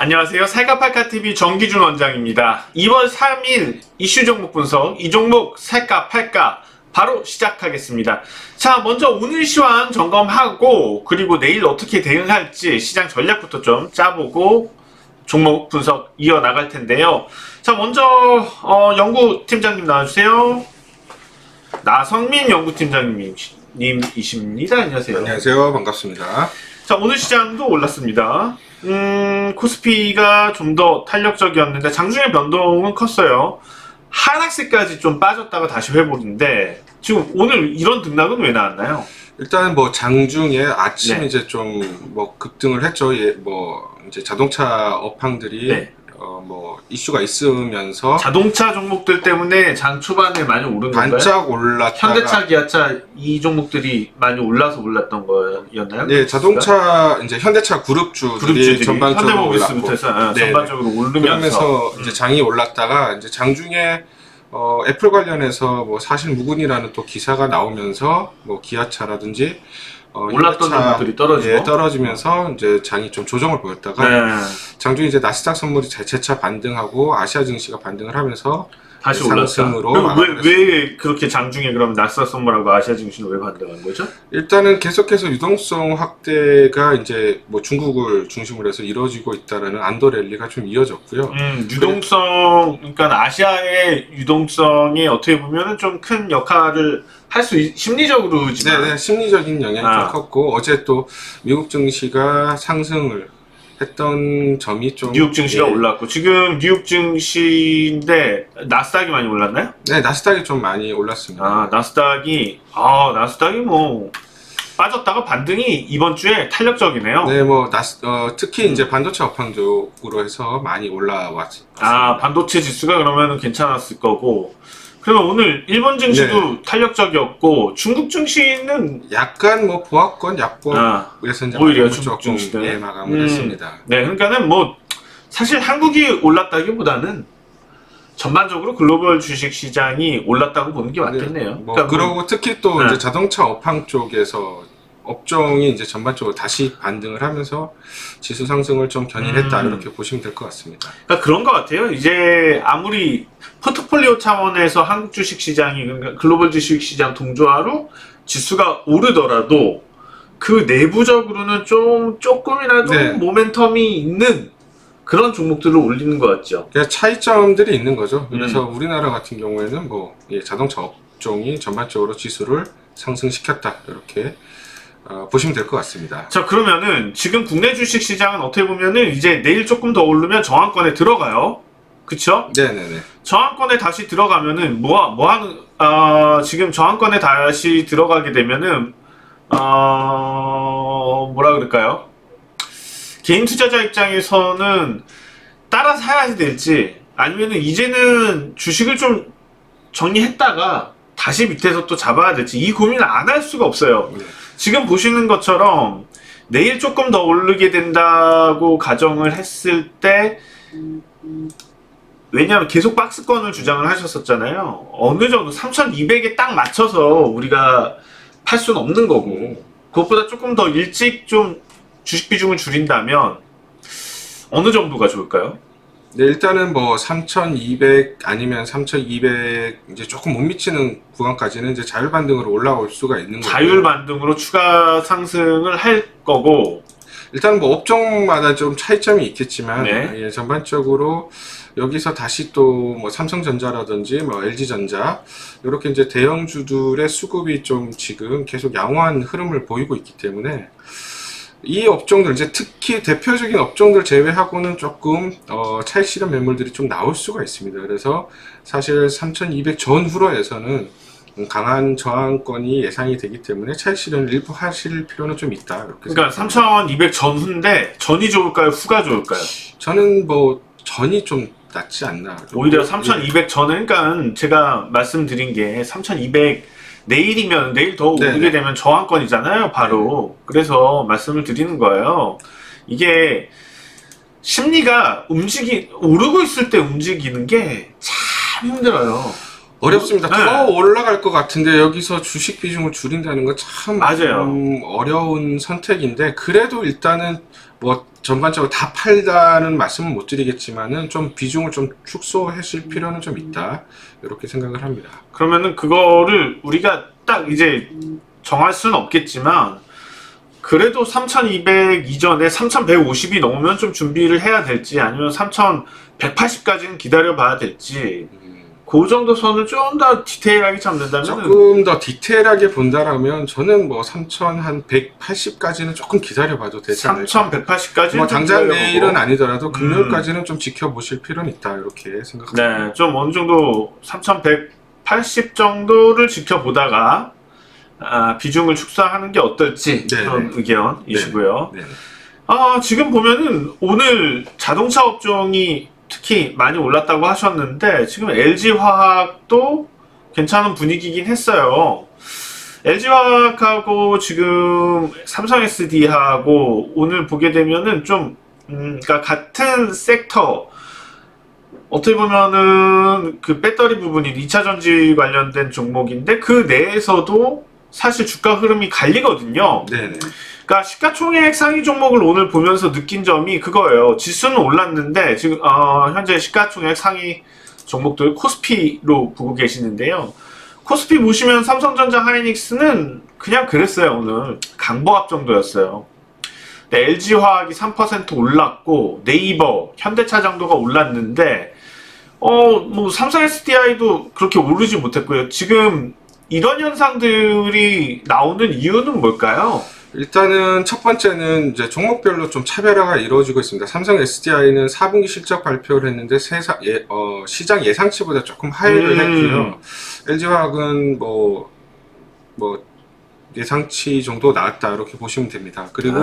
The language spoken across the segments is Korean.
안녕하세요. 살까팔까TV 정기준 원장입니다. 2월 3일 이슈 종목 분석, 이 종목 살까 팔까 바로 시작하겠습니다. 자, 먼저 오늘 시황 점검하고 그리고 내일 어떻게 대응할지 시장 전략부터 좀 짜보고 종목 분석 이어나갈 텐데요. 자, 먼저 연구팀장님 나와주세요. 나성민 연구팀장님이십니다. 안녕하세요. 안녕하세요. 반갑습니다. 자, 오늘 시장도 올랐습니다. 코스피가 좀 더 탄력적이었는데 장중의 변동은 컸어요. 하락세까지 좀 빠졌다가 다시 회복인데 지금 오늘 이런 등락은 왜 나왔나요? 일단 뭐 장중에 아침 네. 이제 좀 뭐 급등을 했죠. 예, 뭐 이제 자동차 업황들이 네. 뭐 이슈가 있으면서 자동차 종목들 때문에 장 초반에 많이 오른 건가요? 반짝 올랐다가 현대차, 기아차 이 종목들이 많이 올라서 올랐던 거였나요? 네, 자동차 이제 현대차 그룹주들이 전반적으로 현대모비스부터 올랐고 해서 네, 전반적으로 오르면서 그러면서 이제 장이 올랐다가 이제 장중에 애플 관련해서 뭐 사실 무근이라는 또 기사가 나오면서 뭐 기아차라든지 올랐던 종목들이 떨어지고 예, 떨어지면서 이제 장이 좀 조정을 보였다가 네. 장중에 이제 나스닥 선물이 재차 반등하고 아시아 증시가 반등을 하면서 다시 상승으로 올랐다. 왜 그렇게 장중에 그럼 나스닥 선물하고 아시아 증시는 왜 반등한 거죠? 일단은 계속해서 유동성 확대가 이제 뭐 중국을 중심으로 해서 이루어지고 있다라는 안도 랠리가 좀 이어졌고요. 유동성, 그러니까 아시아의 유동성이 어떻게 보면은 좀 큰 역할을 할 수 심리적으로지만 네, 심리적인 영향이 좀 컸고 어제 또 미국 증시가 상승을 했던 점이 좀 뉴욕 증시가 예. 올랐고 지금 뉴욕 증시인데 나스닥이 많이 올랐나요? 네, 나스닥이 좀 많이 올랐습니다. 나스닥이 뭐 빠졌다가 반등이 이번 주에 탄력적이네요. 네, 뭐 특히 이제 반도체 업황 쪽으로 해서 많이 올라왔습니다. 반도체 지수가 그러면 괜찮았을 거고. 그러면 오늘 일본 증시도 탄력적이었고 중국 증시는 약간 뭐 보합권 약보에서 이제 오히려 조금 중국 증시는 마감을 했습니다. 네, 그러니까는 뭐 사실 한국이 올랐다기보다는 전반적으로 글로벌 주식 시장이 올랐다고 보는 게 맞겠네요. 뭐 그러니까 그리고 특히 또 이제 자동차 업황 쪽에서 업종이 이제 전반적으로 다시 반등을 하면서 지수 상승을 좀 견인했다 이렇게 보시면 될 것 같습니다. 그러니까 그런 것 같아요. 이제 아무리 포트폴리오 차원에서 한국 주식 시장이 그러니까 글로벌 주식 시장 동조화로 지수가 오르더라도 그 내부적으로는 조금이라도 네. 모멘텀이 있는 그런 종목들을 올리는 것 같죠. 그러니까 차이점들이 있는 거죠. 그래서 우리나라 같은 경우에는 뭐 자동차 업종이 전반적으로 지수를 상승시켰다 이렇게 보시면 될 것 같습니다. 자, 그러면은 지금 국내 주식 시장은 어떻게 보면은 이제 내일 조금 더 오르면 저항권에 들어가요. 그쵸? 네네네. 저항권에 다시 들어가면은 지금 저항권에 다시 들어가게 되면은 뭐라 그럴까요? 개인 투자자 입장에서는 따라 사야 될지 아니면은 이제는 주식을 좀 정리했다가 다시 밑에서 또 잡아야 될지 이 고민을 안 할 수가 없어요. 네. 지금 보시는 것처럼 내일 조금 더 오르게 된다고 가정을 했을 때 왜냐하면 계속 박스권을 주장을 하셨었잖아요. 어느 정도 3,200에 딱 맞춰서 우리가 팔 수는 없는 거고 그것보다 조금 더 일찍 좀 주식 비중을 줄인다면 어느 정도가 좋을까요? 네, 일단은 뭐 3,200 아니면 3,200 이제 조금 못 미치는 구간까지는 이제 자율 반등으로 올라올 수가 있는 거고 자율 반등으로 추가 상승을 할 거고 일단 뭐 업종마다 좀 차이점이 있겠지만 네. 예, 전반적으로 여기서 다시 또 뭐 삼성전자라든지 뭐 LG전자 이렇게 이제 대형주들의 수급이 좀 지금 계속 양호한 흐름을 보이고 있기 때문에 이 업종들 이제 특히 대표적인 업종들 제외하고는 조금 차익 실현 매물들이 좀 나올 수가 있습니다. 그래서 사실 3,200 전후로에서는 강한 저항권이 예상이 되기 때문에 차익 실현을 일부 하실 필요는 좀 있다. 이렇게 그러니까 3,200 전후인데 전이 좋을까요? 후가 좋을까요? 저는 뭐 전이 좀 낫지 않나. 오히려 3,200 전은 그러니까 제가 말씀드린 게 3,200 내일이면 내일 더 오르게 되면 저항권이잖아요. 바로. 그래서 말씀을 드리는 거예요. 이게 심리가 오르고 있을 때 움직이는 게 참 힘들어요. 어렵습니다. 네. 더 올라갈 것 같은데 여기서 주식 비중을 줄인다는 건 참 맞아요. 어려운 선택인데 그래도 일단은 뭐 전반적으로 다 팔다는 말씀은 못 드리겠지만은 좀 비중을 좀 축소하실 필요는 좀 있다 이렇게 생각을 합니다. 그러면은 그거를 우리가 딱 이제 정할 수는 없겠지만 그래도 3200 이전에 3150이 넘으면 좀 준비를 해야 될지 아니면 3180까지는 기다려 봐야 될지 그 정도 선을 좀 더 디테일하게 잡는다면 조금 더 디테일하게 본다라면 저는 뭐 3180까지는 조금 기다려봐도 되지 않을까. 3180까지 뭐 당장 내일은 아니더라도 금요일까지는 좀 지켜보실 필요는 있다 이렇게 생각합니다. 네, 좀 어느 정도 3180 정도를 지켜보다가 비중을 축소하는 게 어떨지 그런 의견이시고요. 지금 보면은 오늘 자동차 업종이 특히 많이 올랐다고 하셨는데 지금 LG화학도 괜찮은 분위기긴 했어요. LG화학하고 지금 삼성 SD하고 오늘 보게 되면은 좀 그러니까 같은 섹터 어떻게 보면은 그 배터리 부분이 2차 전지 관련된 종목인데 그 내에서도 사실 주가 흐름이 갈리거든요. 네네. 그러니까 시가총액 상위 종목을 오늘 보면서 느낀 점이 그거예요. 지수는 올랐는데 지금 현재 시가총액 상위 종목들 코스피로 보고 계시는데요. 코스피 보시면 삼성전자, 하이닉스는 그냥 그랬어요. 오늘 강보합 정도였어요. LG화학이 3% 올랐고 네이버, 현대차 정도가 올랐는데 뭐 삼성 SDI도 그렇게 오르지 못했고요. 지금 이런 현상들이 나오는 이유는 뭘까요? 일단은 첫 번째는 이제 종목별로 좀 차별화가 이루어지고 있습니다. 삼성 SDI는 4분기 실적 발표를 했는데 시장 예상치보다 조금 하회를 했고요. LG화학은 뭐 예상치 정도 나왔다 이렇게 보시면 됩니다. 그리고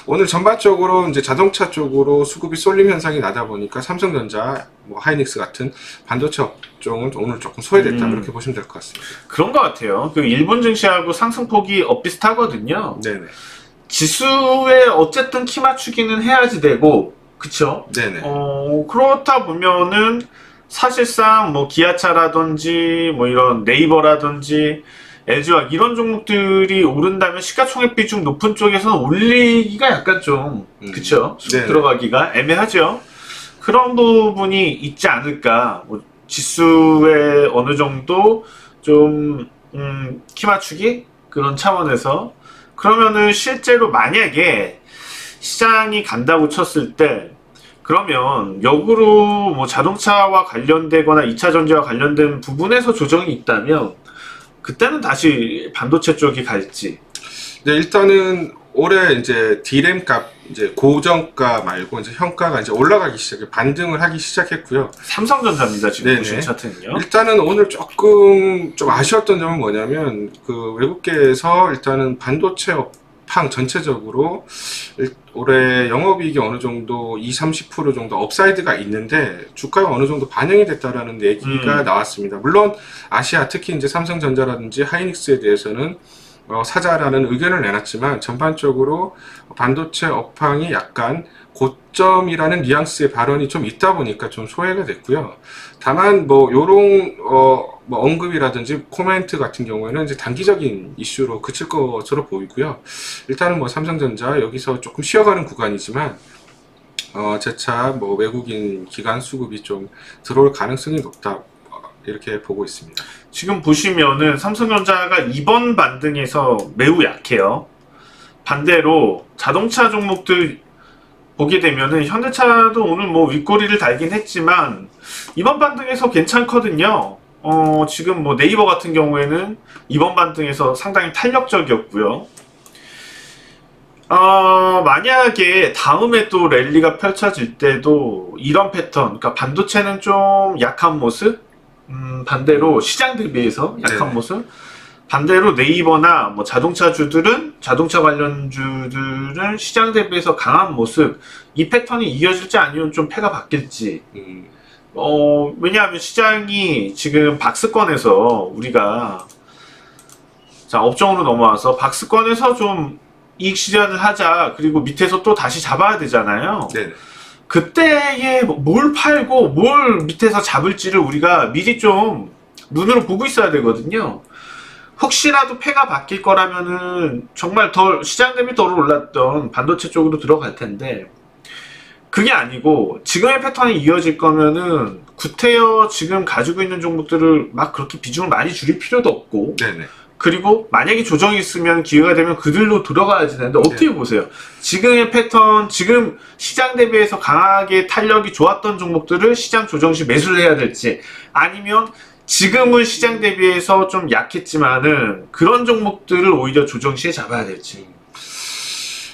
오늘 전반적으로 이제 자동차 쪽으로 수급이 쏠림 현상이 나다 보니까 삼성전자, 뭐 하이닉스 같은 반도체 업종은 오늘 조금 소외됐다 이렇게 보시면 될 것 같습니다. 그런 것 같아요. 그 일본 증시하고 상승폭이 엇비슷하거든요. 네네. 지수에 어쨌든 키 맞추기는 해야지 되고, 그쵸? 네네. 그렇다 보면은 사실상 뭐 기아차라든지 뭐 이런 네이버라든지 LG화학 이런 종목들이 오른다면 시가총액 비중 높은 쪽에서는 올리기가 약간 좀 그쵸? 쑥 들어가기가 애매하죠. 그런 부분이 있지 않을까. 뭐 지수에 어느 정도 좀 키 맞추기 그런 차원에서 그러면은 실제로 만약에 시장이 간다고 쳤을 때 그러면 역으로 뭐 자동차와 관련되거나 2차 전지와 관련된 부분에서 조정이 있다면 그때는 다시 반도체 쪽이 갈지. 네, 일단은 올해 이제 D램 값 이제 고정가 말고 이제 현가가 이제 올라가기 시작해 반등을 하기 시작했고요. 삼성전자입니다 지금 보시는 차트는요. 일단은 오늘 조금 좀 아쉬웠던 점은 뭐냐면 그 외국계에서 일단은 반도체 업황 전체적으로 올해 영업이익이 어느 정도 20-30% 정도 업사이드가 있는데 주가가 어느 정도 반영이 됐다라는 얘기가 나왔습니다. 물론 아시아 특히 이제 삼성전자라든지 하이닉스에 대해서는 사자라는 의견을 내놨지만 전반적으로 반도체 업황이 약간 고점이라는 뉘앙스의 발언이 좀 있다 보니까 좀 소외가 됐고요. 다만 뭐 요런 뭐 언급이라든지 코멘트 같은 경우에는 이제 단기적인 이슈로 그칠 것으로 보이고요. 일단은 뭐 삼성전자 여기서 조금 쉬어가는 구간이지만 재차 뭐 외국인 기관 수급이 좀 들어올 가능성이 높다 이렇게 보고 있습니다. 지금 보시면은 삼성전자가 이번 반등에서 매우 약해요. 반대로 자동차 종목들 보게 되면은 현대차도 오늘 뭐 윗꼬리를 달긴 했지만 이번 반등에서 괜찮거든요. 지금 뭐 네이버 같은 경우에는 이번 반등에서 상당히 탄력적이었고요. 만약에 다음에 또 랠리가 펼쳐질 때도 이런 패턴, 그러니까 반도체는 좀 약한 모습, 반대로 시장 대비해서 약한 모습, 반대로 네이버나 뭐 자동차주들은 자동차 관련주들은 시장 대비해서 강한 모습, 이 패턴이 이어질지 아니면 좀 패가 바뀔지. 왜냐하면 시장이 지금 박스권에서 우리가 자 업종으로 넘어와서 박스권에서 좀 이익 실현을 하자, 그리고 밑에서 또 다시 잡아야 되잖아요. 네. 그때에 뭘 팔고 뭘 밑에서 잡을지를 우리가 미리 좀 눈으로 보고 있어야 되거든요. 혹시라도 패가 바뀔 거라면은 정말 더 시장 대비 덜 올랐던 반도체 쪽으로 들어갈 텐데 그게 아니고 지금의 패턴이 이어질 거면은 구태여 지금 가지고 있는 종목들을 막 그렇게 비중을 많이 줄일 필요도 없고 네네. 그리고 만약에 조정이 있으면 기회가 되면 그들로 들어가야지 되는데 어떻게 네. 보세요? 지금의 패턴, 지금 시장 대비해서 강하게 탄력이 좋았던 종목들을 시장 조정 시 매수를 해야 될지 아니면 지금은 시장 대비해서 좀 약했지만은 그런 종목들을 오히려 조정 시에 잡아야 될지.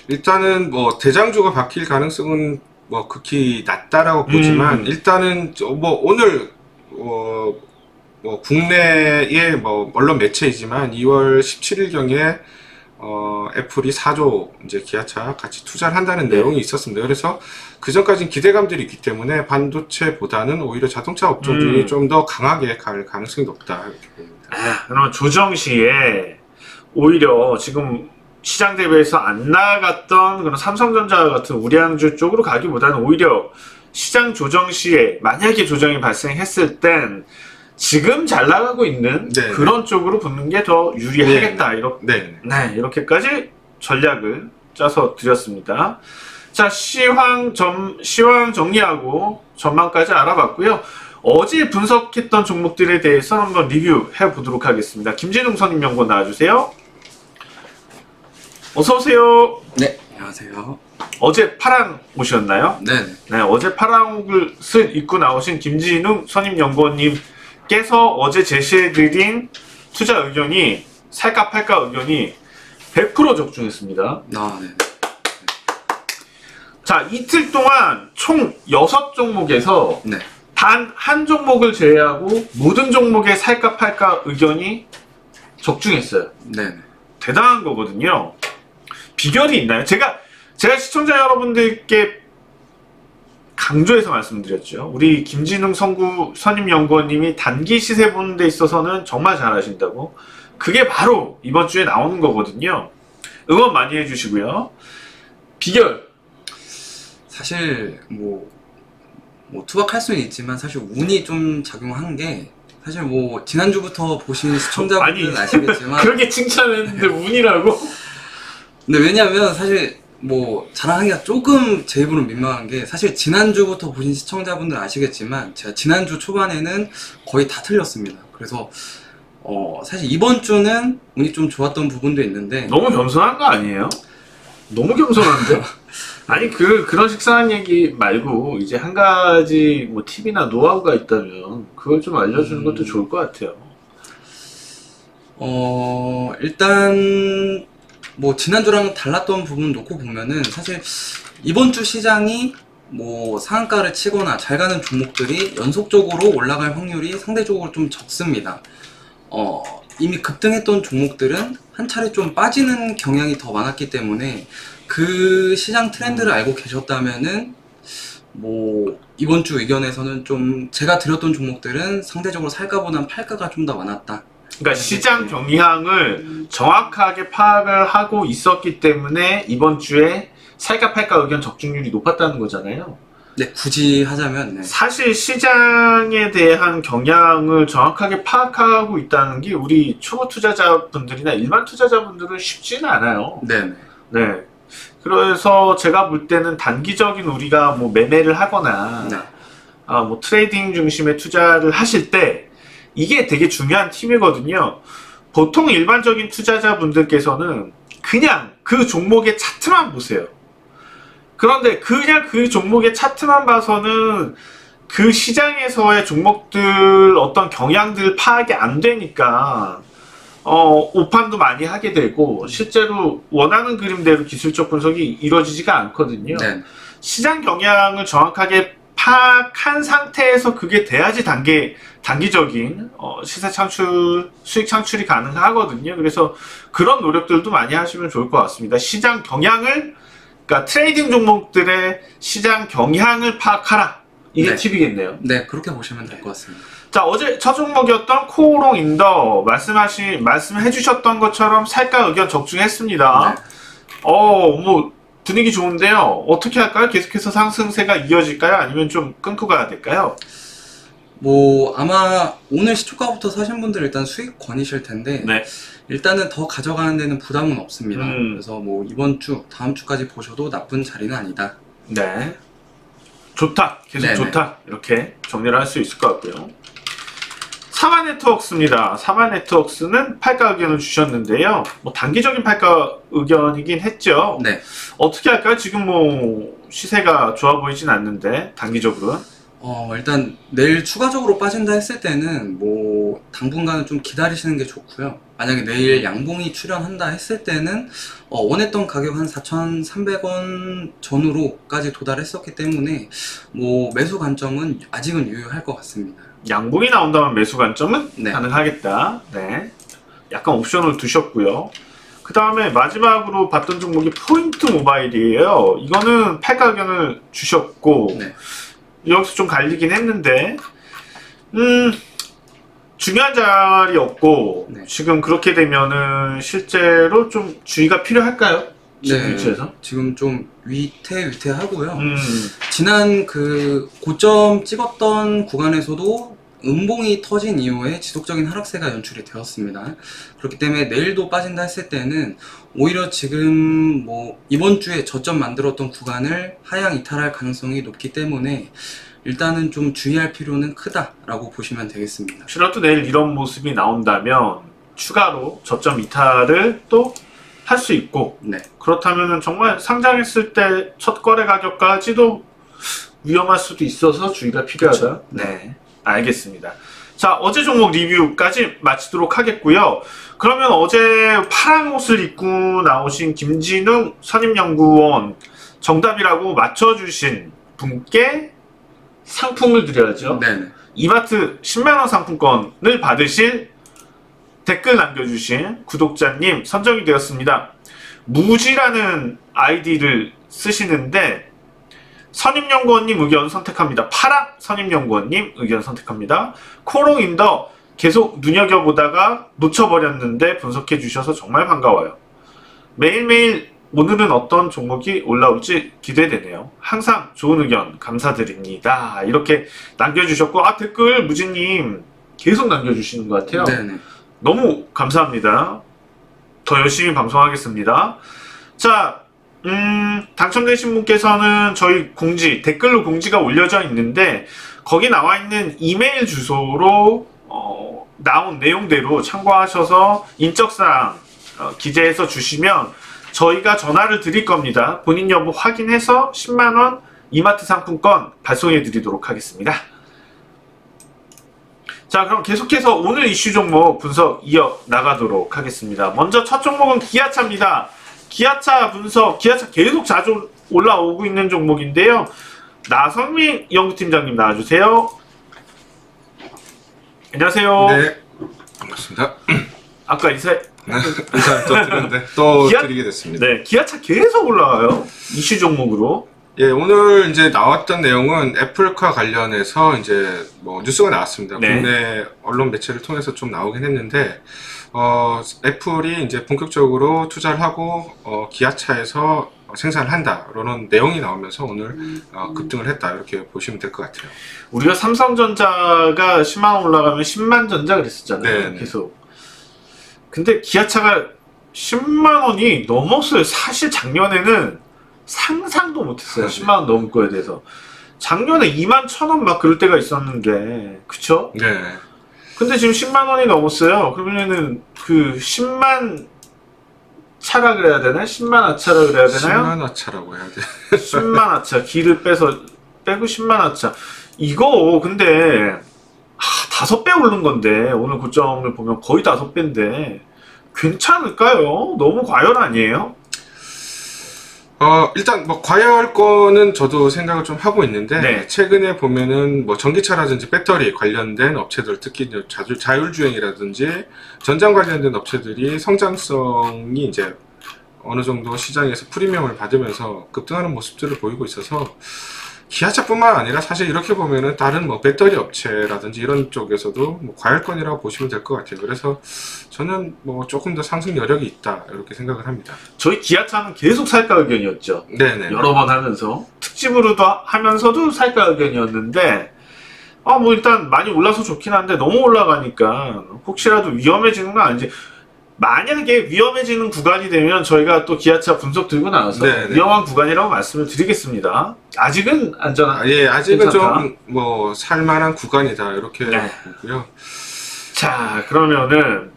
일단은 뭐 대장주가 바뀔 가능성은 뭐 극히 낮다라고 보지만 일단은 뭐 오늘 뭐 국내의 뭐 언론 매체이지만 2월 17일경에 애플이 4조 이제 기아차 같이 투자를 한다는 네. 내용이 있었습니다. 그래서 그 전까지는 기대감들이 있기 때문에 반도체보다는 오히려 자동차 업종들이 좀 더 강하게 갈 가능성이 높다 이렇게 봅니다. 그러면 조정 시에 오히려 지금 시장 대비해서 안 나갔던 그런 삼성전자 같은 우량주 쪽으로 가기보다는 오히려 시장 조정 시에 만약에 조정이 발생했을 땐 지금 잘 나가고 있는 네, 그런 쪽으로 붙는 게 더 유리하겠다. 네. 이렇게까지 전략을 짜서 드렸습니다. 자, 시황 정리하고 전망까지 알아봤고요. 어제 분석했던 종목들에 대해서 한번 리뷰해 보도록 하겠습니다. 김진웅 선임연구원 나와주세요. 어서 오세요. 네, 안녕하세요. 어제 파랑 옷이었나요? 네, 네, 어제 파랑 옷을 입고 나오신 김진웅 선임연구원님께서 어제 제시해드린 투자 의견이 살까 팔까 의견이 100% 적중했습니다. 네. 자, 이틀 동안 총 6종목에서 네. 단 한 종목을 제외하고 모든 종목의 살까 팔까 의견이 적중했어요. 네. 대단한 거거든요. 비결이 있나요? 제가 시청자 여러분들께 강조해서 말씀드렸죠. 우리 김진웅 선임연구원님이 단기 시세 보는 데 있어서는 정말 잘하신다고. 그게 바로 이번 주에 나오는 거거든요. 응원 많이 해주시고요. 비결. 사실 뭐 투박할 수는 있지만 사실 운이 좀 작용한 게 사실 뭐 지난주부터 보신 시청자분들은 아시겠지만 그렇게 칭찬했는데 운이라고? 근데 왜냐면 사실 뭐 자랑하기가 조금 제 입으로 민망한 게 사실 지난주부터 보신 시청자분들은 아시겠지만 제가 지난주 초반에는 거의 다 틀렸습니다. 그래서 사실 이번 주는 운이 좀 좋았던 부분도 있는데 너무 겸손한 거 아니에요? 너무 겸손한데? 아니 그런 식상한 얘기 말고 이제 한 가지 뭐 팁이나 노하우가 있다면 그걸 좀 알려주는 것도 좋을 것 같아요. 일단 뭐 지난주랑 달랐던 부분 놓고 보면은 사실 이번 주 시장이 뭐 상한가를 치거나 잘 가는 종목들이 연속적으로 올라갈 확률이 상대적으로 좀 적습니다. 이미 급등했던 종목들은 한 차례 좀 빠지는 경향이 더 많았기 때문에 그 시장 트렌드를 알고 계셨다면은 뭐 이번 주 의견에서는 좀 제가 드렸던 종목들은 상대적으로 살가보단 팔가가 좀 더 많았다. 그러니까 시장 경향을 정확하게 파악을 하고 있었기 때문에 이번 주에 살까 팔까 의견 적중률이 높았다는 거잖아요. 네, 굳이 하자면 네. 사실 시장에 대한 경향을 정확하게 파악하고 있다는 게 우리 초보 투자자분들이나 일반 투자자분들은 쉽지는 않아요. 네. 네. 그래서 제가 볼 때는 단기적인 우리가 뭐 매매를 하거나 네. 뭐 트레이딩 중심의 투자를 하실 때 이게 되게 중요한 팁이거든요. 보통 일반적인 투자자분들께서는 그냥 그 종목의 차트만 보세요. 그런데 그냥 그 종목의 차트만 봐서는 그 시장에서의 종목들 어떤 경향들 파악이 안 되니까 오판도 많이 하게 되고 실제로 원하는 그림대로 기술적 분석이 이루어지지가 않거든요. 네. 시장 경향을 정확하게 파악한 상태에서 그게 돼야지 단기적인 시세 창출, 수익 창출이 가능하거든요. 그래서 그런 노력들도 많이 하시면 좋을 것 같습니다. 시장 경향을, 그러니까 트레이딩 종목들의 시장 경향을 파악하라. 이게 네. 팁이겠네요. 네, 그렇게 보시면 될 것 같습니다. 자, 어제 첫 종목이었던 코오롱 인더 말씀해 주셨던 것처럼 살까 의견 적중했습니다. 네. 뭐 분위기 좋은데요. 어떻게 할까요? 계속해서 상승세가 이어질까요? 아니면 좀 끊고 가야 될까요? 뭐 아마 오늘 시초가부터 사신 분들 일단 수익권이실 텐데 네. 일단은 더 가져가는 데는 부담은 없습니다. 음. 그래서 뭐 이번 주, 다음 주까지 보셔도 나쁜 자리는 아니다. 네. 좋다. 계속 네네. 좋다. 이렇게 정리를 할 수 있을 것 같고요. 사마네트웍스입니다. 사마네트웍스는 팔가 의견을 주셨는데요. 뭐 단기적인 팔가 의견이긴 했죠. 네. 어떻게 할까요? 지금 뭐 시세가 좋아 보이진 않는데 단기적으로는. 일단 내일 추가적으로 빠진다 했을 때는 뭐 당분간은 좀 기다리시는 게 좋고요. 만약에 내일 양봉이 출현한다 했을 때는 원했던 가격 한 4,300원 전후로까지 도달했었기 때문에 뭐 매수 관점은 아직은 유효할 것 같습니다. 양봉이 나온다면 매수 관점은 네. 가능하겠다. 네. 약간 옵션을 두셨고요. 그 다음에 마지막으로 봤던 종목이 포인트 모바일이에요. 이거는 팔가 의견을 주셨고 네. 여기서 좀 갈리긴 했는데 중요한 자리였고 네. 지금 그렇게 되면은 실제로 좀 주의가 필요할까요? 지금 위치에서? 지금 좀 위태위태하고요. 음, 지난 그 고점 찍었던 구간에서도 음봉이 터진 이후에 지속적인 하락세가 연출이 되었습니다. 그렇기 때문에 내일도 빠진다 했을 때는 오히려 지금 뭐 이번 주에 저점 만들었던 구간을 하향 이탈할 가능성이 높기 때문에 일단은 좀 주의할 필요는 크다라고 보시면 되겠습니다. 실제로 내일 이런 모습이 나온다면 추가로 저점 이탈을 또 할 수 있고 네. 그렇다면 정말 상장했을 때 첫 거래 가격까지도 위험할 수도 있어서 주의가 필요하다. 그렇죠. 네, 알겠습니다. 자, 어제 종목 리뷰까지 마치도록 하겠고요. 그러면 어제 파란 옷을 입고 나오신 김진웅 선임연구원 정답이라고 맞춰주신 분께 상품을 드려야죠. 네네. 이마트 10만원 상품권을 받으실 댓글 남겨주신 구독자님 선정이 되었습니다. 무지라는 아이디를 쓰시는데 선임연구원님 의견 선택합니다. 파랑 선임연구원님 의견 선택합니다. 코롱인더 계속 눈여겨보다가 놓쳐버렸는데 분석해 주셔서 정말 반가워요. 매일매일 오늘은 어떤 종목이 올라올지 기대되네요. 항상 좋은 의견 감사드립니다. 이렇게 남겨주셨고 댓글 무지님 계속 남겨주시는 것 같아요. 네네. 너무 감사합니다. 더 열심히 방송하겠습니다. 자, 당첨되신 분께서는 저희 공지, 댓글로 공지가 올려져 있는데 거기 나와 있는 이메일 주소로 나온 내용대로 참고하셔서 인적사항 기재해서 주시면 저희가 전화를 드릴 겁니다. 본인 여부 확인해서 10만원 이마트 상품권 발송해 드리도록 하겠습니다. 자, 그럼 계속해서 오늘 이슈 종목 분석 이어나가도록 하겠습니다. 먼저 첫 종목은 기아차입니다. 기아차 분석, 기아차 계속 자주 올라오고 있는 종목인데요. 나성민 연구팀장님 나와주세요. 안녕하세요. 네, 반갑습니다. 아까 인사 또 드렸는데 또 드리게 됐습니다. 네, 기아차 계속 올라와요. 이슈 종목으로. 예, 오늘 이제 나왔던 내용은 애플과 관련해서 이제 뭐 뉴스가 나왔습니다. 네. 국내 언론 매체를 통해서 좀 나오긴 했는데, 애플이 이제 본격적으로 투자를 하고, 기아차에서 생산을 한다라는 내용이 나오면서 오늘 급등을 했다. 이렇게 보시면 될 것 같아요. 우리가 삼성전자가 10만원 올라가면 10만 전자 그랬었잖아요. 네. 계속. 근데 기아차가 10만원이 넘었어요. 사실 작년에는 상상도 못했어요. 10만원 넘을 거에 대해서. 작년에 2만 1,000원 막 그럴 때가 있었는데, 그쵸? 네. 근데 지금 10만원이 넘었어요. 그러면은 그 10만 차라 그래야 되나요? 10만 아차라 그래야 되나요? 10만 화차라고 해야 돼. 10만 아차. 기를 빼고 10만 아차. 이거 근데 5배 오른 건데 오늘 고점을 보면 거의 5배인데 괜찮을까요? 너무 과열 아니에요? 일단 뭐 과열 거는 저도 생각을 좀 하고 있는데, 네. 최근에 보면은 뭐 전기차라든지 배터리 관련된 업체들, 특히 이제 자율주행이라든지 전장 관련된 업체들이 성장성이 이제 어느 정도 시장에서 프리미엄을 받으면서 급등하는 모습들을 보이고 있어서, 기아차뿐만 아니라 사실 이렇게 보면은 다른 뭐 배터리 업체라든지 이런 쪽에서도 뭐 과열권이라고 보시면 될 것 같아요. 그래서 저는 뭐 조금 더 상승 여력이 있다 이렇게 생각을 합니다. 저희 기아차는 계속 살까 의견이었죠. 네네. 여러 번 하면서 특집으로도 하면서도 살까 의견이었는데 뭐 일단 많이 올라서 좋긴 한데 너무 올라가니까 혹시라도 위험해지는 건 아닌지. 만약에 위험해지는 구간이 되면 저희가 또 기아차 분석 들고 나와서 네네. 위험한 구간이라고 말씀을 드리겠습니다. 아직은 안전한. 예, 아직은 괜찮다. 좀 뭐 살만한 구간이다 이렇게 네. 보고요. 자, 그러면은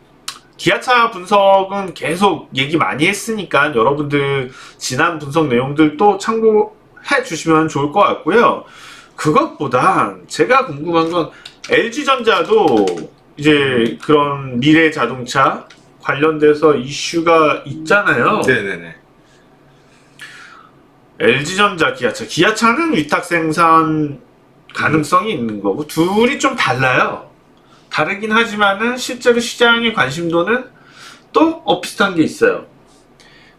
기아차 분석은 계속 얘기 많이 했으니까 여러분들 지난 분석 내용들도 참고해 주시면 좋을 것 같고요. 그것보다 제가 궁금한 건 LG전자도 이제 그런 미래 자동차 관련돼서 이슈가 있잖아요. 네네네. LG전자, 기아차. 기아차는 위탁 생산 가능성이 있는 거고 둘이 좀 달라요. 다르긴 하지만은 실제로 시장의 관심도는 또 비슷한 게 있어요.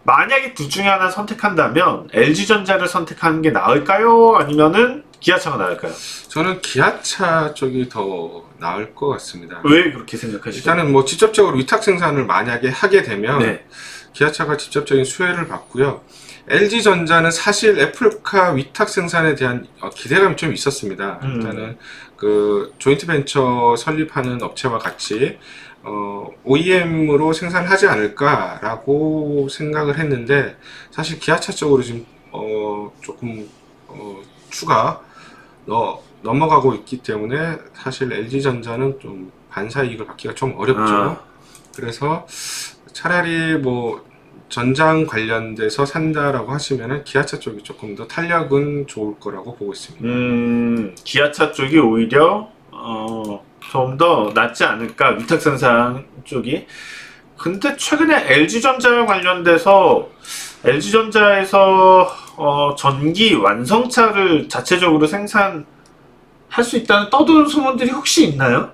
만약에 둘 중에 하나 선택한다면 LG전자를 선택하는 게 나을까요? 아니면은 기아차가 나을까요? 저는 기아차 쪽이 더 나을 것 같습니다. 왜 그렇게 생각하시죠? 일단은 뭐 직접적으로 위탁 생산을 만약에 하게 되면 네. 기아차가 직접적인 수혜를 받고요. LG전자는 사실 애플카 위탁 생산에 대한 기대감이 좀 있었습니다. 일단은 그 조인트 벤처 설립하는 업체와 같이 OEM으로 생산하지 않을까라고 생각을 했는데 사실 기아차 쪽으로 지금 조금 추가 넘어가고 있기 때문에 사실 LG전자는 좀 반사이익을 받기가 좀 어렵죠. 그래서 차라리 뭐 전장 관련돼서 산다라고 하시면은 기아차 쪽이 조금 더 탄력은 좋을 거라고 보고 있습니다. 기아차 쪽이 오히려 좀 더 낫지 않을까, 위탁 생산 쪽이. 근데 최근에 LG전자 관련돼서 LG전자에서 전기 완성차를 자체적으로 생산할 수 있다는 떠도는 소문들이 혹시 있나요?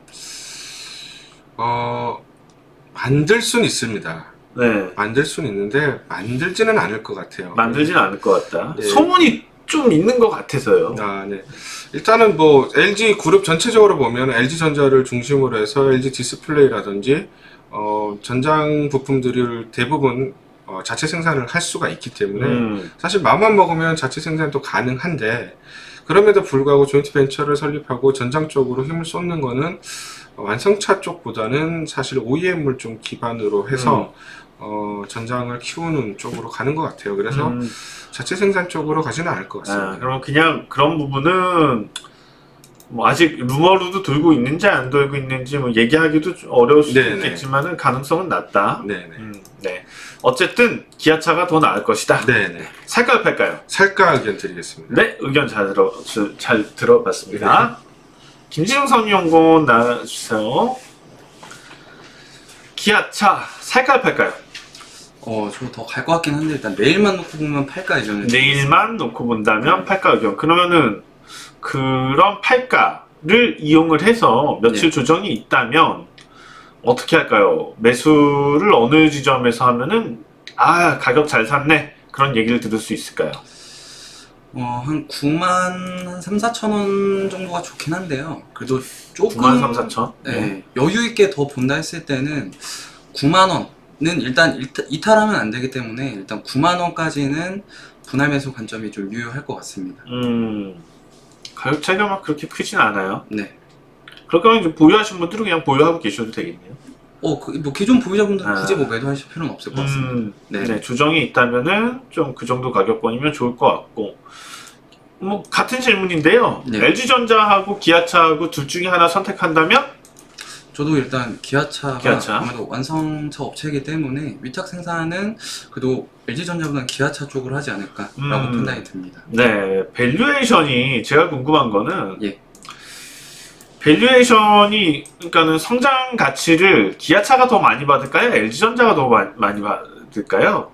만들 수는 있습니다. 네. 만들 수는 있는데 만들지는 않을 것 같아요. 만들지는 않을 것 같다. 네. 소문이 좀 있는 것 같아서요. 네. 일단은 뭐 LG 그룹 전체적으로 보면 LG전자를 중심으로 해서 LG 디스플레이라든지 전장 부품들을 대부분 자체 생산을 할 수가 있기 때문에 사실 마음만 먹으면 자체 생산도 가능한데 그럼에도 불구하고 조인트 벤처를 설립하고 전장 쪽으로 힘을 쏟는 거는 완성차 쪽보다는 사실 OEM을 좀 기반으로 해서 전장을 키우는 쪽으로 가는 것 같아요. 그래서 자체 생산 쪽으로 가지는 않을 것 같습니다. 그럼 그냥 그런 부분은 뭐 아직 루머로도 돌고 있는지 안 돌고 있는지 뭐 얘기하기도 좀 어려울 수도 네네. 있겠지만은 가능성은 낮다. 네네. 네. 어쨌든 기아차가 더 나을 것이다. 네네. 살까요, 팔까요? 살까 의견 드리겠습니다. 네, 의견 잘 들어봤습니다. 김진웅 선임연구원 나와주세요. 기아차 살까요, 팔까요? 저 더 갈 것 같긴 한데 일단 내일만 놓고 보면 팔까 의견을 내일만 놓고 본다면 팔까 의견. 그러면은 그런 팔가를 이용을 해서 며칠 네. 조정이 있다면 어떻게 할까요? 매수를 어느 지점에서 하면은 가격 잘 샀네 그런 얘기를 들을 수 있을까요? 한 9만 한 3, 4천 원 정도가 좋긴 한데요. 그래도 조금 9만 3, 4천? 네, 여유 있게 더 본다 했을 때는 9만 원은 일단 이탈하면 안 되기 때문에 일단 9만 원까지는 분할 매수 관점이 좀 유효할 것 같습니다. 가격 차이가 막 그렇게 크진 않아요. 네. 그렇다면 이제 보유하신 분들은 그냥 보유하고 계셔도 되겠네요. 뭐 기존 보유자분들은 굳이 뭐 매도하실 필요는 없을 것 같습니다. 네, 조정이 있다면은 좀 그 정도 가격권이면 좋을 것 같고. 뭐 같은 질문인데요. 네. LG전자하고 기아차하고 둘 중에 하나 선택한다면? 저도 일단 기아차가 기아차. 아무래도 완성차 업체이기 때문에 위탁 생산은 그래도 LG전자보다는 기아차 쪽으로 하지 않을까라고 판단이 듭니다. 네, 밸류에이션이 제가 궁금한 거는 예. 밸류에이션이 그러니까는 성장 가치를 기아차가 더 많이 받을까요? LG전자가 더 많이 받을까요?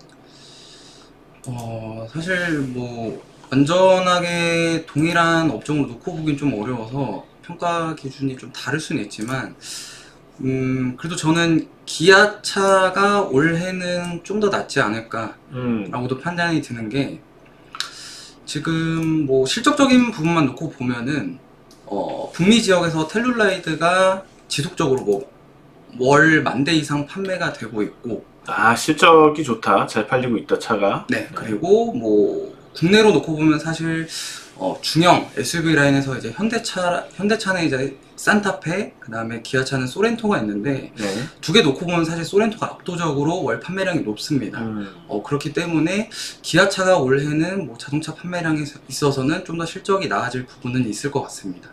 사실 뭐 완전하게 동일한 업종으로 놓고 보긴 좀 어려워서 평가 기준이 좀 다를 수는 있지만 그래도 저는 기아차가 올해는 좀 더 낫지 않을까라고도 판단이 드는 게 지금 뭐 실적적인 부분만 놓고 보면은 북미 지역에서 텔룰라이드가 지속적으로 뭐 월 10,000대 이상 판매가 되고 있고 실적이 좋다. 잘 팔리고 있다, 차가. 네, 그리고 뭐 국내로 놓고 보면 사실 중형 SUV 라인에서 이제 현대차는 이제 산타페, 그 다음에 기아차는 소렌토가 있는데 네. 두 개 놓고 보면 사실 소렌토가 압도적으로 월 판매량이 높습니다. 그렇기 때문에 기아차가 올해는 뭐 자동차 판매량에 있어서는 좀 더 실적이 나아질 부분은 있을 것 같습니다.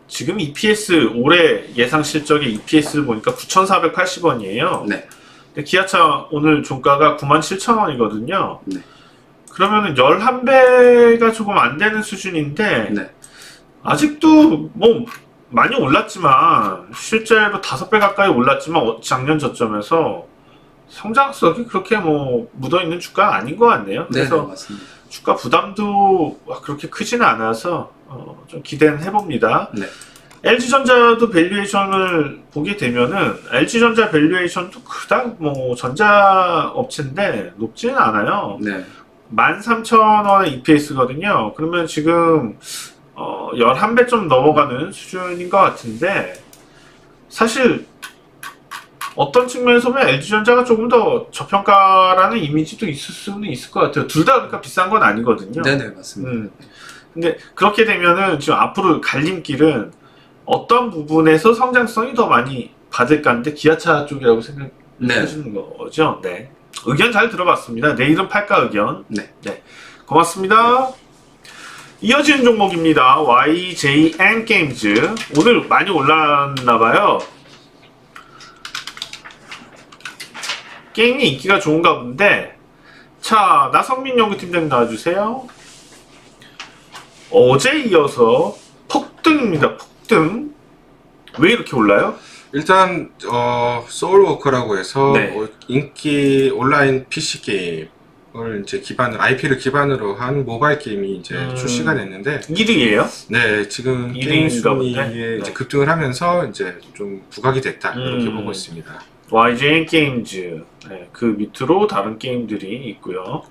지금 EPS 올해 예상 실적의 EPS를 보니까 9,480원이에요. 네. 근데 기아차 오늘 종가가 97,000원이거든요. 네. 그러면은 11배가 조금 안 되는 수준인데 네. 아직도 뭐 많이 올랐지만 실제로 5배 가까이 올랐지만 작년 저점에서 성장성이 그렇게 뭐 묻어있는 주가가 아닌 것 같네요. 네, 그래서 맞습니다. 주가 부담도 그렇게 크지는 않아서 좀 기대는 해봅니다. 네. LG전자도 밸류에이션을 보게 되면은 LG전자 밸류에이션도 그닥 뭐 전자업체인데 높지는 않아요. 네. 13,000원의 EPS거든요. 그러면 지금 11배 좀 넘어가는 수준인 것 같은데 사실 어떤 측면에서 보면 LG전자가 조금 더 저평가라는 이미지도 있을 수는 있을 것 같아요. 둘 다 그러니까 비싼 건 아니거든요. 네네, 맞습니다. 근데 그렇게 되면은 지금 앞으로 갈림길은 어떤 부분에서 성장성이 더 많이 받을까인데 기아차 쪽이라고 생각하시는 거죠. 네. 의견 잘 들어봤습니다. 내일은 팔까 의견. 네. 고맙습니다. 이어지는 종목입니다. YJN 게임즈. 오늘 많이 올랐나봐요. 게임이 인기가 좋은가 본데. 자, 나성민 연구팀장님 나와주세요. 어제 이어서 폭등입니다. 폭등. 왜 이렇게 올라요? 일단 소울워커라고 해서 네. 인기 온라인 PC 게임을 이제 IP를 기반으로 한 모바일 게임이 이제 출시가 됐는데 1위예요? 네, 지금 게임 순위에 이제 급등을 하면서 이제 좀 부각이 됐다 이렇게 보고 있습니다. YJN 게임즈. 네, 그 밑으로 다른 게임들이 있고요.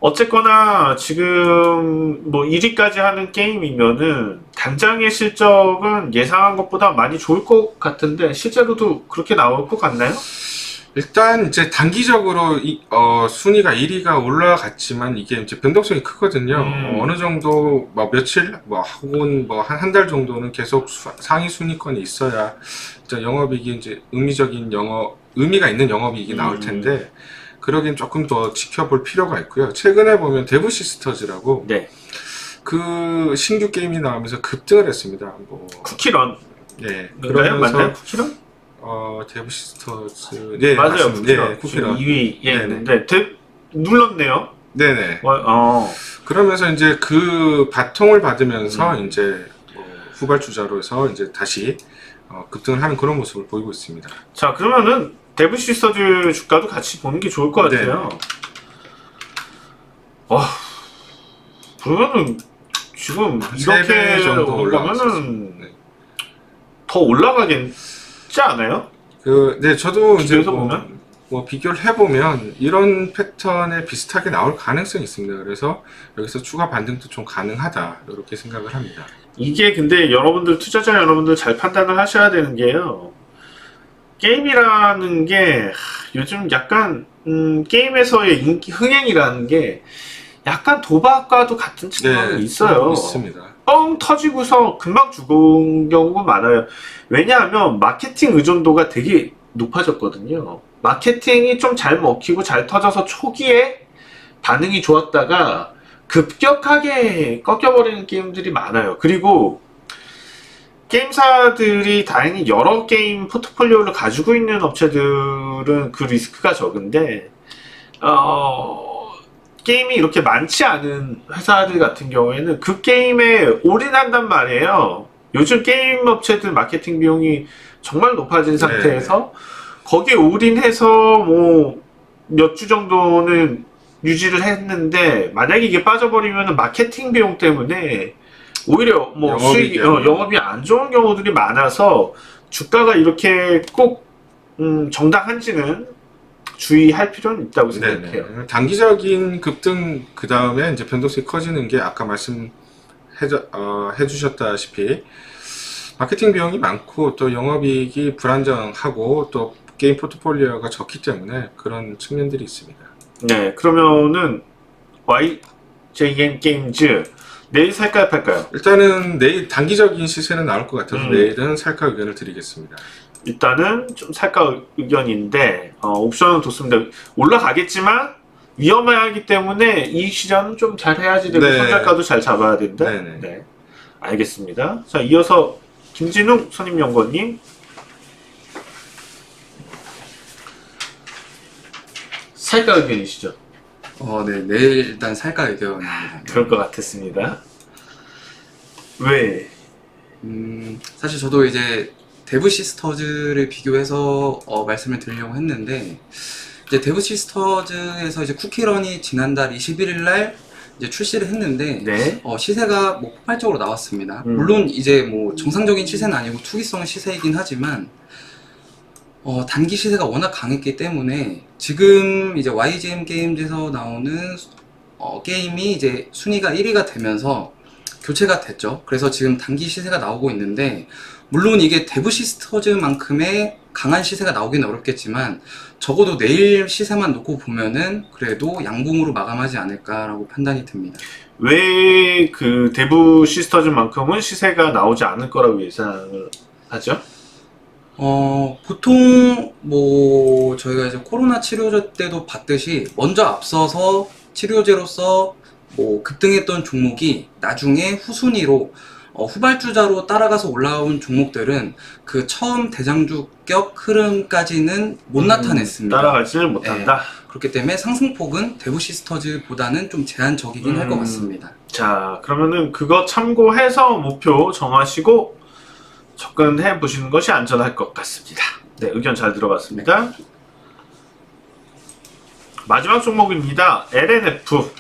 어쨌거나 지금 뭐 1위까지 하는 게임이면은 당장의 실적은 예상한 것보다 많이 좋을 것 같은데 실제로도 그렇게 나올 것 같나요? 일단 이제 단기적으로 순위가 1위가 올라갔지만 이게 이제 변동성이 크거든요. 어느 정도 뭐 며칠 혹은 뭐 한 달 정도는 계속 상위 순위권에 있어야 이제 영업이익이 이제 의미가 있는 영업이익이 나올 텐데 그러긴 조금 더 지켜볼 필요가 있고요. 최근에 보면 데브시스터즈라고 네. 그 신규 게임이 나오면서 급등을 했습니다. 뭐 쿠키런. 네. 그러면서 맞나요? 쿠키런? 데브시스터즈. 네, 맞아요. 맞습니다. 쿠키런. 네, 쿠키런. 2위에 있는데 눌렀네요. 네네. 어. 그러면서 이제 그 바통을 받으면서 이제 뭐 후발주자로서 이제 다시 급등을 하는 그런 모습을 보이고 있습니다. 자, 그러면은 데브시스터즈 주가도 같이 보는 게 좋을 것 같아요. 그러면은 지금 이렇게 정도 올라가면은 더 올라가겠지 않아요? 네, 저도 이제 보면? 뭐 비교를 해보면 이런 패턴에 비슷하게 나올 가능성이 있습니다. 그래서 여기서 추가 반등도 좀 가능하다 이렇게 생각을 합니다. 이게 근데 여러분들 투자자 여러분들 잘 판단을 하셔야 되는 게요. 게임이라는 게 요즘 약간 게임에서의 인기 흥행이라는 게 약간 도박과도 같은 측면이 있어요. 있습니다. 뻥 터지고서 금방 죽은 경우가 많아요. 왜냐하면 마케팅 의존도가 되게 높아졌거든요. 마케팅이 좀 잘 먹히고 잘 터져서 초기에 반응이 좋았다가 급격하게 꺾여버리는 게임들이 많아요. 그리고 게임사들이 다행히 여러 게임 포트폴리오를 가지고 있는 업체들은 그 리스크가 적은데 게임이 이렇게 많지 않은 회사들 같은 경우에는 그 게임에 올인한단 말이에요. 요즘 게임 업체들 마케팅 비용이 정말 높아진 상태에서 거기에 올인해서 뭐 몇 주 정도는 유지를 했는데 만약에 이게 빠져버리면 마케팅 비용 때문에 오히려 뭐 수익, 영업이 안 좋은 경우들이 많아서 주가가 이렇게 꼭 정당한지는 주의할 필요는 있다고 생각해요. 네네. 단기적인 급등 그 다음에 이제 변동성이 커지는 게 아까 해주셨다시피 마케팅 비용이 많고 또 영업이익이 불안정하고 또 게임 포트폴리오가 적기 때문에 그런 측면들이 있습니다. 네, 그러면은 JN 게임즈 내일 살까요 팔까요? 일단은 내일 단기적인 시세는 나올 것 같아서 내일은 살까 의견을 드리겠습니다. 일단은 좀 살까 의견인데 옵션은 좋습니다. 올라가겠지만 위험하기 때문에 이 시장은 좀 잘 해야지 되고 네. 손절가도 잘 잡아야 된다. 네네. 네, 알겠습니다. 자, 이어서 김진욱 선임연구원님 살까 의견이시죠? 네, 내일 일단 살까 의견입니다. 그럴 것 같았습니다. 왜? 사실 저도 이제 데브 시스터즈를 비교해서 말씀을 드리려고 했는데, 이제 데브 시스터즈에서 이제 쿠키런이 지난달 21일 날 이제 출시를 했는데, 네. 시세가 뭐 폭발적으로 나왔습니다. 물론 이제 뭐 정상적인 시세는 아니고 투기성 시세이긴 하지만, 단기 시세가 워낙 강했기 때문에 지금 이제 YGM 게임즈에서 나오는 게임이 이제 순위가 1위가 되면서 교체가 됐죠. 그래서 지금 단기 시세가 나오고 있는데, 물론 이게 데브 시스터즈만큼의 강한 시세가 나오기는 어렵겠지만 적어도 내일 시세만 놓고 보면은 그래도 양봉으로 마감하지 않을까라고 판단이 듭니다. 왜 그 데브 시스터즈만큼은 시세가 나오지 않을 거라고 예상을 하죠? 보통 뭐 저희가 이제 코로나 치료제 때도 봤듯이 먼저 앞서서 치료제로서 뭐 급등했던 종목이 나중에 후순위로 후발주자로 따라가서 올라온 종목들은 그 처음 대장주격 흐름까지는 못 나타냈습니다. 따라가지를 못한다. 그렇기 때문에 상승폭은 데브 시스터즈보다는 좀 제한적이긴 할 것 같습니다. 자, 그러면은 그거 참고해서 목표 정하시고 접근해 보시는 것이 안전할 것 같습니다. 네, 의견 잘 들어봤습니다. 마지막 종목입니다. LNF.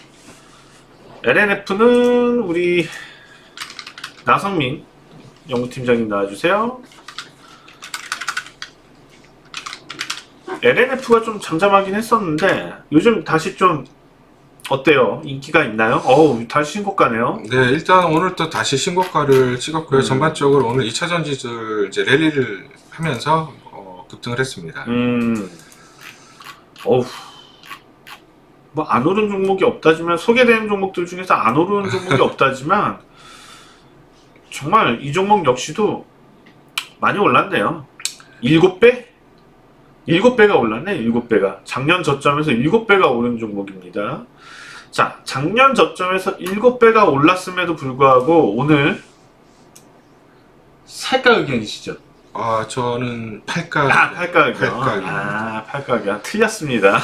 LNF는 우리 나성민 연구팀장님 나와주세요. LNF가 좀 잠잠하긴 했었는데 요즘 다시 좀 어때요? 인기가 있나요? 다시 신고가네요. 네, 일단 오늘 또 다시 신고가를 찍었고요. 전반적으로 오늘 2차전 지수를 이제 랠리를 하면서 급등을 했습니다. 뭐 안 오른 종목이 없다지만 소개되는 종목들 중에서 안 오르는 종목이 없다지만 정말 이 종목 역시도 많이 올랐네요. 7배? 7배가 올랐네. 7배가. 작년 저점에서 7배가 오른 종목입니다. 자, 작년 저점에서 7배가 올랐음에도 불구하고 오늘 살까 의견이시죠? 저는 팔가. 팔가 의견. 팔가 의견. 팔가 의견. 틀렸습니다.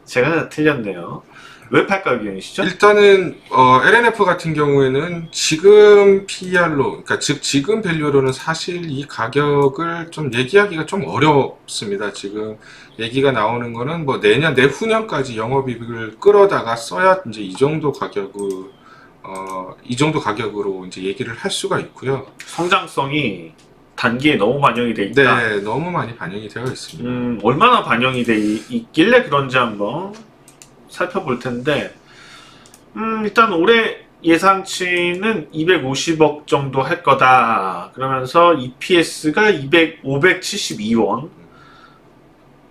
제가 틀렸네요. 왜 팔가 의견이시죠? 일단은 LNF 같은 경우에는 지금 PER로, 그러니까 즉 지금 밸류로는 사실 이 가격을 좀 얘기하기가 좀 어렵습니다. 지금 얘기가 나오는 거는 뭐 내년 내후년까지 영업이익을 끌어다가 써야 이제 이 정도 가격으로 이제 얘기를 할 수가 있고요. 성장성이 단기에 너무 반영이 돼 있다. 네, 너무 많이 반영이 되어 있습니다. 얼마나 반영이 돼 있길래 그런지 한번 살펴볼 텐데, 일단 올해 예상치는 250억 정도 할 거다. 그러면서 EPS가 572원.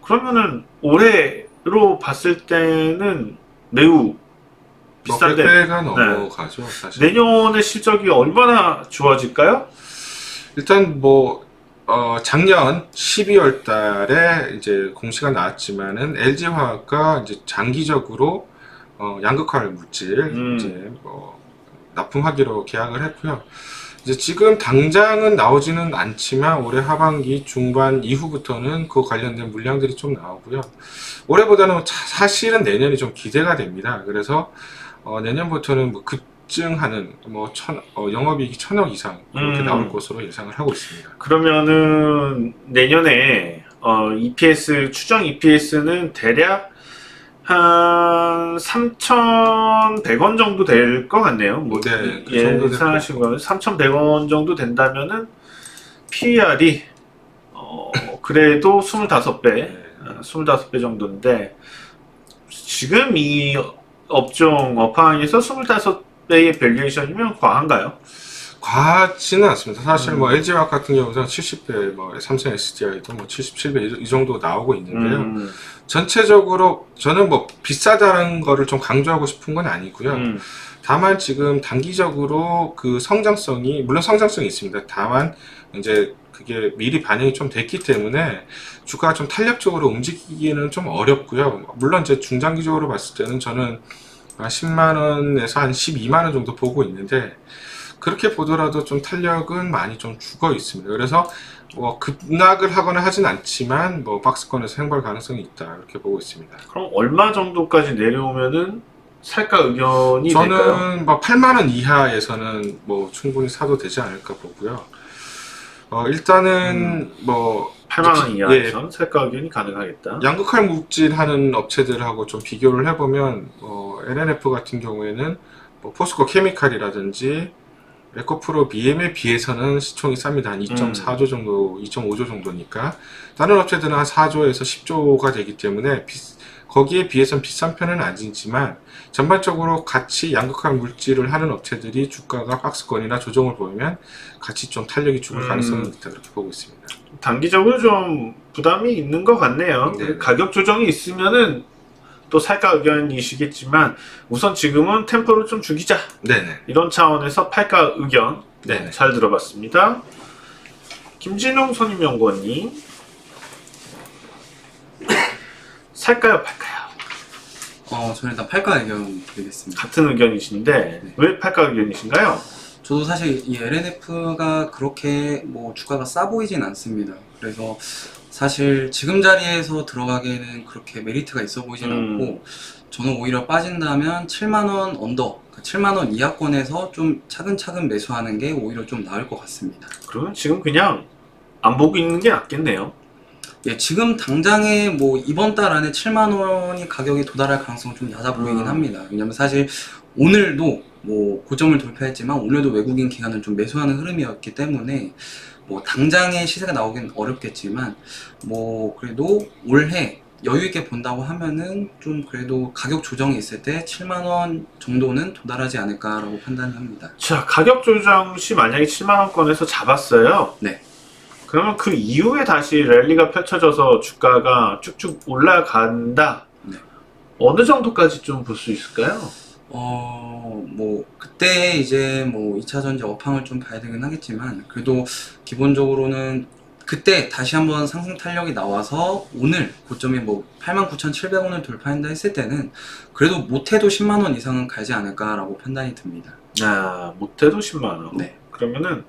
그러면은 올해로 봤을 때는 매우 비싼데 100배가 넘어가죠, 사실. 내년의 실적이 얼마나 좋아질까요? 일단 뭐 작년 12월 달에 이제 공시가 나왔지만은 LG화학과 이제 장기적으로 양극화를 물질 이제 납품하기로 계약을 했고요. 이제 지금 당장은 나오지는 않지만 올해 하반기 중반 이후부터는 그 관련된 물량들이 좀 나오고요. 올해보다는 사실은 내년이 좀 기대가 됩니다. 그래서 내년부터는 뭐 급증하는 뭐 영업이익이 1,000억 이상 이렇게 나올 것으로 예상을 하고 있습니다. 그러면은 내년에 EPS 추정 EPS는 대략 한 3,100원 정도 될 것 같네요. 뭐 네, 그 정도 예상하신 거는 3,100원 정도 된다면은 PER이 그래도 25배, 25배 정도인데 지금 이 업종 업황에서 25배의 밸류에이션이면 과한가요? 과하지는 않습니다. 사실 뭐 LG화학 같은 경우는 70배, 뭐 삼성 SDI도 뭐 77배 이 정도 나오고 있는데요. 전체적으로 저는 뭐 비싸다는 거를 좀 강조하고 싶은 건 아니고요. 다만 지금 단기적으로 그 성장성이, 물론 성장성이 있습니다. 다만 이제 그게 미리 반영이 좀 됐기 때문에 주가가 좀 탄력적으로 움직이기는 좀 어렵고요. 물론 이제 중장기적으로 봤을 때는 저는 10만원에서 한 12만원 정도 보고 있는데, 그렇게 보더라도 좀 탄력은 많이 좀 죽어 있습니다. 그래서 뭐 급락을 하거나 하진 않지만 뭐 박스권에서 행보할 가능성이 있다, 이렇게 보고 있습니다. 그럼 얼마 정도까지 내려오면은 살까 의견이 저는 될까요? 뭐 8만원 이하에서는 뭐 충분히 사도 되지 않을까 보고요. 일단은 뭐 8만원 예, 이하에선 살까 의견이 가능하겠다. 양극할 물질 하는 업체들하고 좀 비교를 해보면 LNF 같은 경우에는 뭐 포스코 케미칼이라든지 에코프로 BM에 비해서는 시총이 쌉니다. 한 2.4조 정도, 2.5조 정도니까. 다른 업체들은 한 4조에서 10조가 되기 때문에 거기에 비해서는 비싼 편은 아니지만, 전반적으로 같이 양극할 물질을 하는 업체들이 주가가 박스권이나 조정을 보이면 같이 좀 탄력이 죽을 가능성이 있다, 그렇게 보고 있습니다. 단기적으로 좀 부담이 있는 것 같네요. 네. 가격 조정이 있으면은 또 살까 의견이시겠지만, 우선 지금은 템포를 좀 죽이자, 네네. 이런 차원에서 팔까 의견 네네. 잘 들어봤습니다. 김진웅 선임연구원님, 살까요 팔까요? 저는 일단 팔까 의견 드리겠습니다. 같은 의견이신데 왜 팔까 의견이신가요? 저도 사실 이 LNF가 그렇게 뭐 주가가 싸 보이진 않습니다. 그래서 사실 지금 자리에서 들어가기에는 그렇게 메리트가 있어 보이진 않고, 저는 오히려 빠진다면 7만원 언더, 7만원 이하권에서 좀 차근차근 매수하는 게 오히려 좀 나을 것 같습니다. 그러면 지금 그냥 안 보고 있는 게 낫겠네요. 예, 지금 당장에 뭐 이번 달 안에 7만원이 가격이 도달할 가능성은 좀 낮아 보이긴 합니다. 왜냐면 사실 오늘도 뭐 고점을 돌파했지만 오늘도 외국인 기관은 좀 매수하는 흐름이었기 때문에 뭐 당장에 시세가 나오긴 어렵겠지만, 뭐 그래도 올해 여유있게 본다고 하면은 좀 그래도 가격 조정이 있을 때 7만원 정도는 도달하지 않을까라고 판단합니다. 자, 가격 조정 시 만약에 7만원권에서 잡았어요. 네. 그러면 그 이후에 다시 랠리가 펼쳐져서 주가가 쭉쭉 올라간다. 네. 어느 정도까지 좀 볼 수 있을까요? 뭐 그때 이제 뭐 2차전지 업황을 좀 봐야 되긴 하겠지만, 그래도 기본적으로는 그때 다시 한번 상승 탄력이 나와서 오늘 고점이 뭐 89,700원을 돌파한다 했을 때는 그래도 못해도 10만원 이상은 가지 않을까라고 판단이 듭니다. 아, 못해도 10만원. 네. 그러면은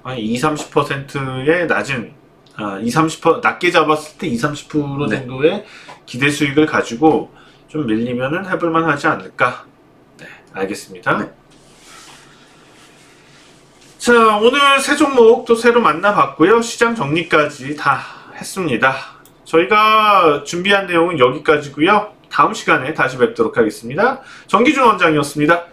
한 20-30%의 낮은, 20-30% 낮게 잡았을 때 20-30% 네. 정도의 기대 수익을 가지고 좀 밀리면은 해볼만 하지 않을까. 네, 알겠습니다. 네. 자, 오늘 새 종목 또 새로 만나봤고요. 시장 정리까지 다 했습니다. 저희가 준비한 내용은 여기까지고요. 다음 시간에 다시 뵙도록 하겠습니다. 정기준 원장이었습니다.